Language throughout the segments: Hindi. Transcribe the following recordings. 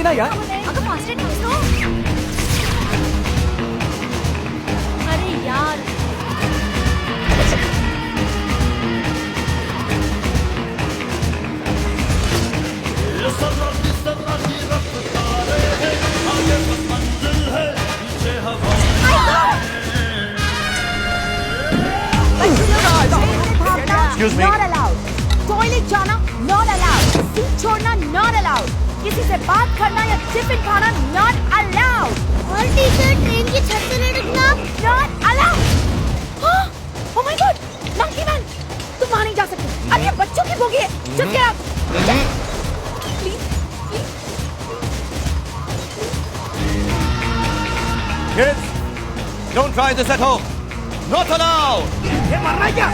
ना यार। अगर फास्ट एंड तो अरे यार Excuse me. Not allowed. Toilet जाना not allowed. सीट छोड़ना not allowed. किसी से बात करना या टिफिन खाना not allowed. और टीचर ट्रेन की छत से लटकना Not allowed. हाँ? Oh my God. Monkey man, तुम वहाँ नहीं जा सकते. अब ये बच्चों की बोगी है. Just get up. Please, please. Kids, don't try this at home. Not allowed. ये मरना है क्या?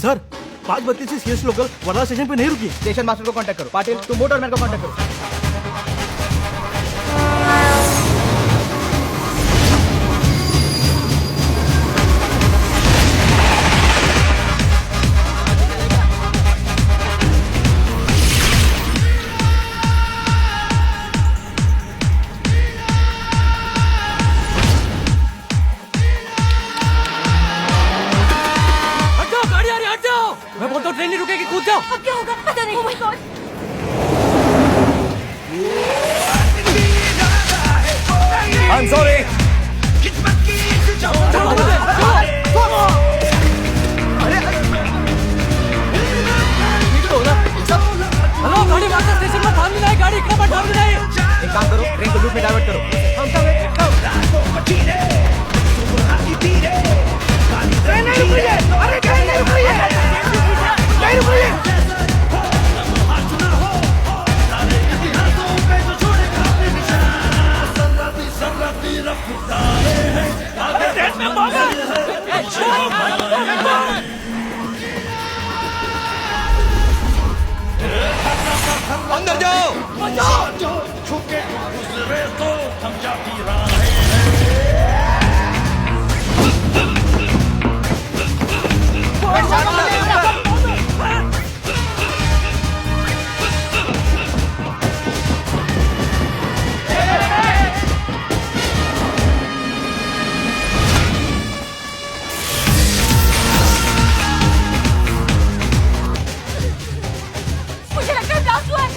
सर 5:32 से सीएस लोकल वर्धा स्टेशन पे नहीं रुकी। स्टेशन मास्टर को कांटेक्ट करो। पाटिल तुम मोटरमैन को कांटेक्ट करो। मैं बोलता हूँ ट्रेन नहीं रुकेगी, कूद जाओ। अब क्या होगा पता नहीं. Oh my God. I'm sorry. Hello गाड़ी वापस स्टेशन में थाम है, गाड़ी इतना मत थाम है। एक काम करो, ट्रेन को लूप में डाइवर्ट करो। ट्रेन नहीं रुक रही है। अरे ट्रेन नहीं रुक रही है। नहीं रुक रही है। अंदर जाओ। छुके गुजरे तो हम जाती राहें मुझे लगता है ब्लास्ट हुआ है.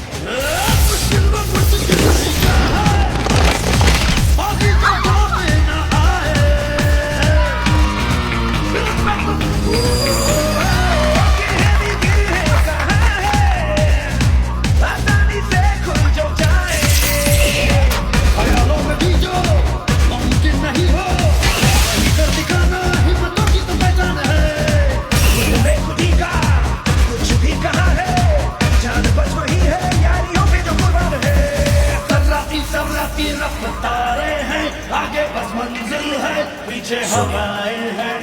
रफ्तारें हैं, आगे बस मंजिल है, पीछे हवाएं हैं.